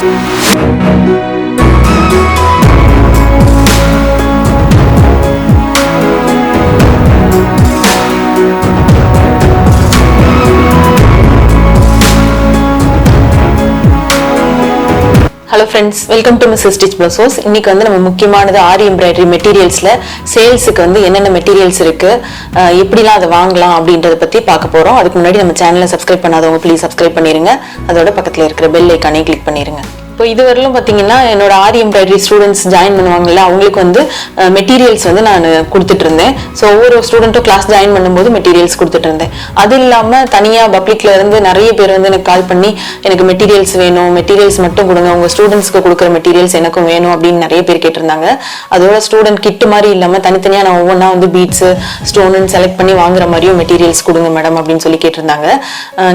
Hello friends, welcome to Mrs. Stitch Blouse. இன்னைக்கு வந்து நம்ம முக்கியமானது ஆரி எம்ப்ராய்டரி மெட்டீரியல்ஸ்ல சேல்ஸ்க்கு வந்து என்னென்ன மெட்டீரியல்ஸ் இருக்கு, எப்படிலாம் அதை வாங்கலாம் அப்படின்றத பத்தி பார்க்க போறோம். அதுக்கு முன்னாடி நம்ம சேனலை சப்ஸ்கிரைப் பண்ணாதவங்க ப்ளீஸ் சப்ஸ்கிரைப் பண்ணிருங்க. அதோட பக்கத்துல இருக்கிற பெல் ஐகானை கிளிக் பண்ணிருங்க. இப்போ இதுவரையிலும் பார்த்தீங்கன்னா என்னோட ஆரி எம்ப்ராய்டரி ஸ்டூடெண்ட்ஸ் ஜாயின் பண்ணுவாங்கல்ல, அவங்களுக்கு வந்து மெட்டீரியல்ஸ் வந்து நான் கொடுத்துட்டு இருந்தேன். ஸோ ஒவ்வொரு ஸ்டூடெண்ட்டும் கிளாஸ் ஜாயின் பண்ணும்போது மெட்டீரியல்ஸ் கொடுத்துட்டு இருந்தேன். அது இல்லாமல் தனியாக பப்ளிக்ல இருந்து நிறைய பேர் வந்து எனக்கு கால் பண்ணி எனக்கு மெட்டீரியல்ஸ் வேணும், மெட்டீரியல்ஸ் மட்டும் கொடுங்க, உங்கள் ஸ்டூடெண்ட்ஸ்க்கு கொடுக்குற மெட்டீரியல்ஸ் எனக்கும் வேணும் அப்படின்னு நிறைய பேர் கேட்டிருந்தாங்க. அதோட ஸ்டூடெண்ட் கிட்டு மாதிரி இல்லாமல் தனித்தனியாக நான் ஒவ்வொன்றா வந்து பீட்ஸு ஸ்டோனுன்னு செலக்ட் பண்ணி வாங்குற மாதிரியும் மெட்டீரியல்ஸ் கொடுங்க மேடம் அப்படின்னு சொல்லி கேட்டிருந்தாங்க.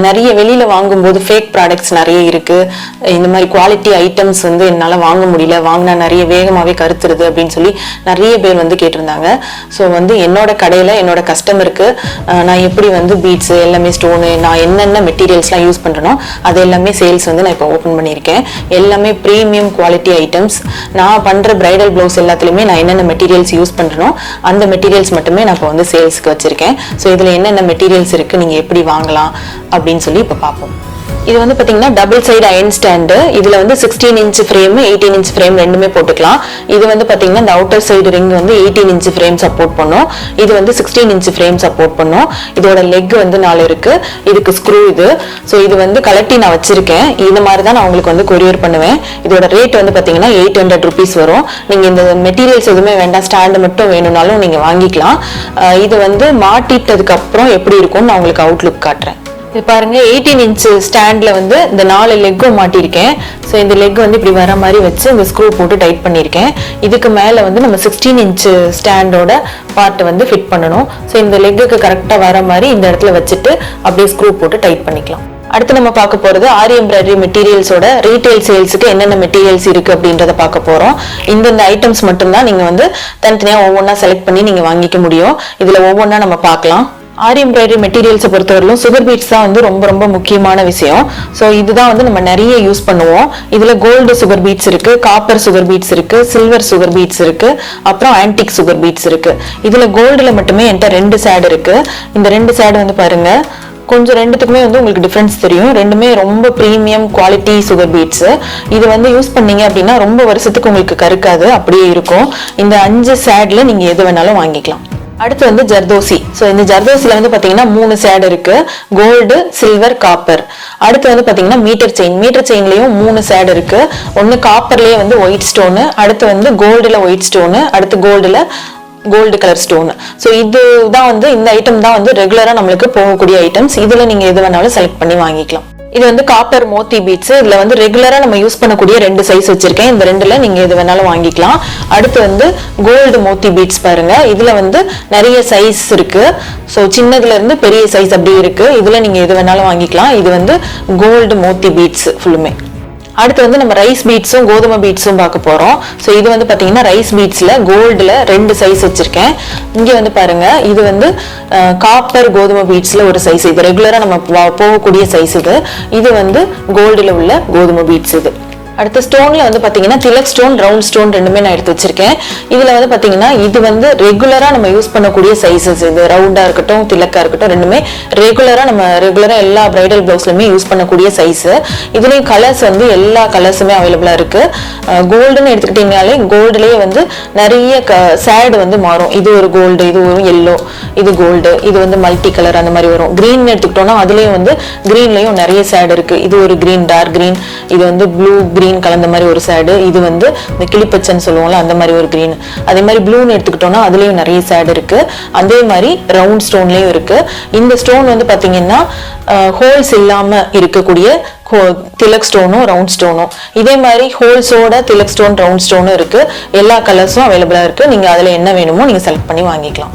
நிறைய வெளியில் வாங்கும்போது ஃபேக் ப்ராடக்ட்ஸ் நிறைய இருக்குது. இந்த மாதிரி குவாலிட்டி ஐட்டம்ஸ் வந்து என்னால் வாங்க முடியல, வாங்கினா நிறைய வேகமாகவே கருத்துருது அப்படின்னு சொல்லி நிறைய பேர் வந்து கேட்டிருந்தாங்க. ஸோ வந்து என்னோட கடையில் என்னோட கஸ்டமருக்கு நான் எப்படி வந்து பீட்ஸ் எல்லாமே ஸ்டோனு நான் என்னென்ன மெட்டீரியல்ஸ்லாம் யூஸ் பண்ணுறனோ அது எல்லாமே சேல்ஸ் வந்து நான் இப்போ ஓப்பன் பண்ணியிருக்கேன். எல்லாமே ப்ரீமியம் குவாலிட்டி ஐட்டம்ஸ். நான் பண்ணுற பிரைடல் ப்ளவுஸ் எல்லாத்துலேயுமே நான் என்னென்ன மெட்டீரியல்ஸ் யூஸ் பண்ணுறனோ அந்த மெட்டீரியல்ஸ் மட்டுமே நான் இப்போ வந்து சேல்ஸ்க்கு வச்சுருக்கேன். ஸோ இதில் என்னென்ன மெட்டீரியல்ஸ் இருக்குது, நீங்கள் எப்படி வாங்கலாம் அப்படின்னு சொல்லி இப்போ பார்ப்போம். இது வந்து பார்த்தீங்கன்னா டபுள் சைடு அயன் ஸ்டாண்டு. இதில் வந்து 16 இன்ச் ஃப்ரேம் 18 இன்ச் ஃப்ரேம் ரெண்டுமே போட்டுக்கலாம். இது வந்து பார்த்தீங்கன்னா இந்த அவுட்டர் சைடு ரிங் வந்து 18 இன்ச் ஃப்ரேம் சப்போர்ட் பண்ணும். இது வந்து 16 இன்ச் ஃப்ரேம் சப்போர்ட் பண்ணும். இதோட லெக் வந்து 4 இருக்கு. இதுக்கு ஸ்க்ரூ இது. ஸோ இது வந்து கலட்டி நான் வச்சிருக்கேன். இந்த மாதிரி தான் நான் உங்களுக்கு வந்து கொரியர் பண்ணுவேன். இதோட ரேட் வந்து பார்த்தீங்கன்னா 800 rupees வரும். நீங்கள் இந்த மெட்டீரியல்ஸ் எதுவுமே வேண்டாம், ஸ்டாண்டு மட்டும் வேணும்னாலும் நீங்கள் வாங்கிக்கலாம். இது வந்து மாட்டிட்டதுக்கு அப்புறம் எப்படி இருக்கும்னு நான் உங்களுக்கு அவுட்லுக் காட்டுறேன். இது பாருங்க, 18 இன்ச் ஸ்டாண்ட்ல வந்து இந்த 4 லெக்கும் மாட்டிருக்கேன். ஸோ இந்த லெக் வந்து இப்படி வர மாதிரி வச்சு இந்த ஸ்க்ரூ போட்டு டைட் பண்ணியிருக்கேன். இதுக்கு மேலே வந்து நம்ம 16 இன்ச் ஸ்டாண்டோட பார்ட்டை வந்து ஃபிட் பண்ணணும். ஸோ இந்த லெக்குக்கு கரெக்டாக வர மாதிரி இந்த இடத்துல வச்சுட்டு அப்படியே ஸ்க்ரூ போட்டு டைட் பண்ணிக்கலாம். அடுத்து நம்ம பார்க்க போறது ஆரி எம்ப்ராய்டரி மெட்டீரியல்ஸோட ரீட்டைல் சேல்ஸுக்கு என்னென்ன மெட்டீரியல்ஸ் இருக்கு அப்படின்றத பார்க்க போறோம். இந்த ஐட்டம்ஸ் மட்டும்தான் நீங்க வந்து தனித்தனியாக ஒவ்வொன்றா செலக்ட் பண்ணி நீங்க வாங்கிக்க முடியும். இதுல ஒவ்வொன்றா நம்ம பார்க்கலாம். ஆரி எம்ப்ராய்டரி மெட்டீரியல்ஸை பொறுத்தவரையிலும் சுகர் பீட்ஸ் தான் வந்து ரொம்ப ரொம்ப முக்கியமான விஷயம். ஸோ இதுதான் வந்து நம்ம நிறைய யூஸ் பண்ணுவோம். இதுல கோல்டு சுகர் பீட்ஸ் இருக்கு, காப்பர் சுகர் பீட்ஸ் இருக்கு, சில்வர் சுகர் பீட்ஸ் இருக்கு, அப்புறம் ஆன்டிக் சுகர் பீட்ஸ் இருக்கு. இதுல கோல்டுல மட்டுமே என்கிட்ட 2 சேட் இருக்கு. இந்த 2 சேட் வந்து பாருங்க, கொஞ்சம் ரெண்டுத்துக்குமே வந்து உங்களுக்கு டிஃபரன்ஸ் தெரியும். ரெண்டுமே ரொம்ப ப்ரீமியம் குவாலிட்டி சுகர் பீட்ஸ். இது வந்து யூஸ் பண்ணீங்க அப்படின்னா ரொம்ப வருஷத்துக்கு உங்களுக்கு கருக்காது, அப்படியே இருக்கும். இந்த 5 சேட்ல நீங்க எது வேணாலும் வாங்கிக்கலாம். அடுத்து வந்து ஜர்தோசி. ஸோ இந்த ஜர்தோசில வந்து பாத்தீங்கன்னா 3 சேட் இருக்கு, கோல்டு, சில்வர், காப்பர். அடுத்து வந்து பாத்தீங்கன்னா மீட்டர் செயின்லயும் 3 சேட் இருக்கு. ஒன்னு காப்பர்லயே வந்து ஒயிட் ஸ்டோனு, அடுத்து வந்து கோல்டுல ஒயிட் ஸ்டோனு, அடுத்து கோல்டுல கோல்டு கலர் ஸ்டோனு. ஸோ இதுதான் வந்து இந்த ஐட்டம் தான் வந்து ரெகுலரா நம்மளுக்கு போகக்கூடிய ஐட்டம்ஸ். இதுல நீங்க எது வேணாலும் செலக்ட் பண்ணி வாங்கிக்கலாம். இது வந்து காப்பர் மோத்தி பீட்ஸ். இதுல வந்து ரெகுலரா நம்ம யூஸ் பண்ணக்கூடிய 2 சைஸ் வச்சிருக்கேன். இந்த 2ல நீங்க எது வேணாலும் வாங்கிக்கலாம். அடுத்து வந்து கோல்டு மோத்தி பீட்ஸ் பாருங்க. இதுல வந்து நிறைய சைஸ் இருக்கு. ஸோ சின்னதுல இருந்து பெரிய சைஸ் அப்படி இருக்கு. இதுல நீங்க எது வேணாலும் வாங்கிக்கலாம். இது வந்து கோல்டு மோத்தி பீட்ஸ் ஃபுல்லுமே. அடுத்து வந்து நம்ம ரைஸ் பீட்ஸும் கோதுமை பீட்ஸும் பார்க்க போறோம். ஸோ இது வந்து பாத்தீங்கன்னா ரைஸ் பீட்ஸ்ல கோல்டுல 2 சைஸ் வச்சிருக்கேன். இங்க வந்து பாருங்க, இது வந்து காப்பர் கோதுமை பீட்ஸ்ல ஒரு சைஸ். இது ரெகுலரா நம்ம போகக்கூடிய சைஸ். இது வந்து கோல்டுல உள்ள கோதுமை பீட்ஸ். இது அடுத்த ஸ்டோன்ல வந்து பாத்தீங்கன்னா திலக் ஸ்டோன், ரவுண்ட் ஸ்டோன் ரெண்டுமே நான் எடுத்து வச்சிருக்கேன். இதுல வந்து பாத்தீங்கன்னா இது வந்து ரெகுலரா நம்ம யூஸ் பண்ணக்கூடிய சைசஸ். இது ரவுண்டா இருக்கட்டும் திலக்கா இருக்கட்டும் ரெண்டுமே ரெகுலரா எல்லா பிரைடல் பிளவுஸ்லயுமே யூஸ் பண்ணக்கூடிய சைஸ். இதுலயும் கலர்ஸ் வந்து எல்லா கலர்ஸுமே அவைலபிளா இருக்கு. கோல்டுன்னு எடுத்துக்கிட்டீங்கனாலே கோல்டுலயே வந்து நிறைய சேட் வந்து மாறும். இது ஒரு கோல்டு, இது ஒரு எல்லோ, இது கோல்டு, இது வந்து மல்டி கலர் அந்த மாதிரி வரும். கிரீன் எடுத்துக்கிட்டோம்னா அதுலயும் வந்து கிரீன்லயும் நிறைய சேட் இருக்கு. இது ஒரு கிரீன், டார்க் கிரீன், இது வந்து ப்ளூ கிரீன் கலந்த மாதிரி ஒரு சேடு, இது வந்து இந்த கிளிப்பச்சன்னு சொல்லுவோம்ல அந்த மாதிரி ஒரு கிரீன். அதே மாதிரி ப்ளூன்னு எடுத்துக்கிட்டோம்னா அதுலயும் நிறைய சேடு இருக்கு. அதே மாதிரி ரவுண்ட் ஸ்டோன்லயும் இருக்கு. இந்த ஸ்டோன் வந்து பாத்தீங்கன்னா ஹோல்ஸ் இல்லாம இருக்கக்கூடிய திலக் ஸ்டோனும் ரவுண்ட் ஸ்டோனும். இதே மாதிரி ஹோல்ஸோட திலக் ஸ்டோன் ரவுண்ட் ஸ்டோனும் இருக்கு. எல்லா கலர்ஸும் அவைலபிளா இருக்கு. நீங்க அதுல என்ன வேணுமோ நீங்க செலக்ட் பண்ணி வாங்கிக்கலாம்.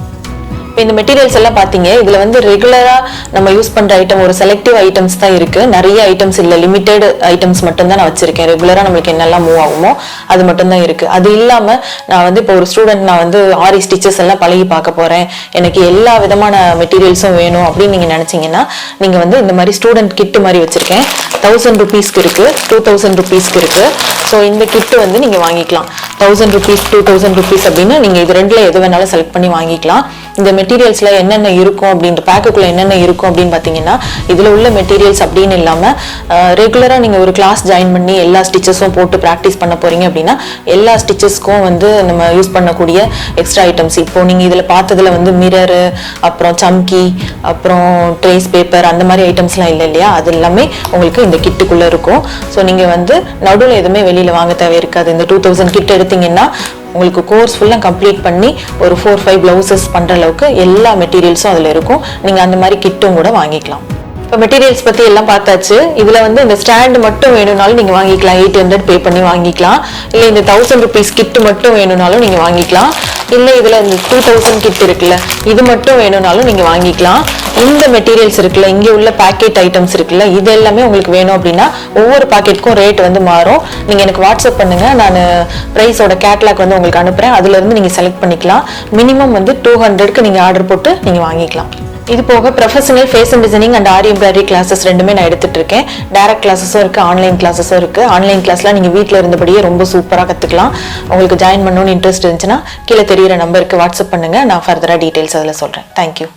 இப்போ இந்த மெட்டீரியல்ஸ் எல்லாம் பார்த்தீங்க, இதில் வந்து ரெகுலராக நம்ம யூஸ் பண்ணுற ஐட்டம் ஒரு செலக்டிவ் ஐட்டம்ஸ் தான் இருக்குது. நிறைய ஐட்டம்ஸ் இல்லை, லிமிடெட் ஐட்டம்ஸ் மட்டும் தான் நான் வச்சிருக்கேன். ரெகுலராக நம்மளுக்கு என்னெல்லாம் மூவ் ஆகுமோ அது மட்டும் தான் இருக்குது. அது இல்லாமல் நான் வந்து இப்போ ஒரு ஸ்டூடெண்ட், நான் வந்து ஆரி ஸ்டிச்சஸ் எல்லாம் பழகி பார்க்க போகிறேன், எனக்கு எல்லா விதமான மெட்டீரியல்ஸும் வேணும் அப்படின்னு நீங்கள் நினச்சிங்கன்னா நீங்கள் வந்து இந்த மாதிரி ஸ்டூடெண்ட் கிட்டு மாதிரி வச்சுருக்கேன். 1000 rupeesக்கு இருக்குது, 2000 rupeesக்கு இருக்குது. ஸோ இந்த கிட்டு வந்து நீங்கள் வாங்கிக்கலாம். 1000 rupees 2000 rupees அப்படின்னு நீங்கள் இது ரெண்டில் எது வேணாலும் செலக்ட் பண்ணி வாங்கிக்கலாம். இந்த மெட்டீரியல்ஸில் என்னென்ன இருக்கும் அப்படின்ற பேக்குக்குள்ளே என்னென்ன இருக்கும் அப்படின்னு பார்த்தீங்கன்னா, இதில் உள்ள மெட்டீரியல்ஸ் அப்படின்னு இல்லாமல் ரெகுலராக நீங்கள் ஒரு கிளாஸ் ஜாயின் பண்ணி எல்லா ஸ்டிச்சஸும் போட்டு ப்ராக்டிஸ் பண்ண போகிறீங்க அப்படின்னா எல்லா ஸ்டிச்சஸ்க்கும் வந்து நம்ம யூஸ் பண்ணக்கூடிய எக்ஸ்ட்ரா ஐட்டம்ஸ். இப்போது நீங்கள் இதில் பார்த்ததில் வந்து மிரரு, அப்புறம் சம்கி, அப்புறம் ட்ரேஸ் பேப்பர், அந்த மாதிரி ஐட்டம்ஸ்லாம் இல்லை இல்லையா, அது எல்லாமே உங்களுக்கு இந்த கிட்டுக்குள்ளே இருக்கும். ஸோ நீங்கள் வந்து நடுவில் எதுவுமே வெளியில் வாங்க தேவை இருக்காது. இந்த 2000 கிட் எடுத்தீங்கன்னா உங்களுக்கு கோர்ஸ் ஃபுல்லாக கம்ப்ளீட் பண்ணி ஒரு 4-5 பிளவுசஸ் பண்ணுற அளவுக்கு எல்லா மெட்டீரியல்ஸும் அதில் இருக்கும். நீங்கள் அந்த மாதிரி கிட்டும் கூட வாங்கிக்கலாம். இப்போ மெட்டீரியல்ஸ் பற்றி எல்லாம் பார்த்தாச்சு. இதில் வந்து இந்த ஸ்டாண்டு மட்டும் வேணும்னாலும் நீங்கள் வாங்கிக்கலாம், 800 பே பண்ணி வாங்கிக்கலாம். இல்லை இந்த 1000 rupees கிட்டு மட்டும் வேணும்னாலும் நீங்கள் வாங்கிக்கலாம். இல்லை இதில் இந்த 2000 கிட் இருக்குல்ல, இது மட்டும் வேணும்னாலும் நீங்கள் வாங்கிக்கலாம். இந்த மெட்டீரியல்ஸ் இருக்குல்ல, இங்கே உள்ள பேக்கெட் ஐட்டம்ஸ் இருக்குல்ல, இது எல்லாமே உங்களுக்கு வேணும் அப்படின்னா ஒவ்வொரு பாக்கெட்டுக்கும் ரேட் வந்து மாறும். நீங்கள் எனக்கு வாட்ஸ்அப் பண்ணுங்கள், நான் ப்ரைஸோட கேட்லாக் வந்து உங்களுக்கு அனுப்புகிறேன். அதுலேருந்து நீங்கள் செலக்ட் பண்ணிக்கலாம். மினிமம் வந்து 200க்கு நீங்கள் ஆர்டர் போட்டு நீங்கள் வாங்கிக்கலாம். இது போக professional fashion designing and aari embroidery classes ரெண்டுமே நான் எடுத்துட்டு இருக்கேன். டைரக்ட் கிளாஸஸும் இருக்குது, ஆன்லைன் கிளாஸஸும் இருக்குது. ஆன்லைன் கிளாஸ்லாம் நீங்கள் வீட்டில் இருந்தபடியே ரொம்ப சூப்பராக கற்றுக்கலாம். உங்களுக்கு ஜாயின் பண்ணணும்னு இன்ட்ரெஸ்ட் இருந்துச்சுன்னா கீழே தெரியிற நம்பருக்கு வாட்ஸ்அப் பண்ணுங்கள், நான் ஃபர்தராக டீட்டெயில்ஸ் அதில் சொல்கிறேன். தேங்க்யூ.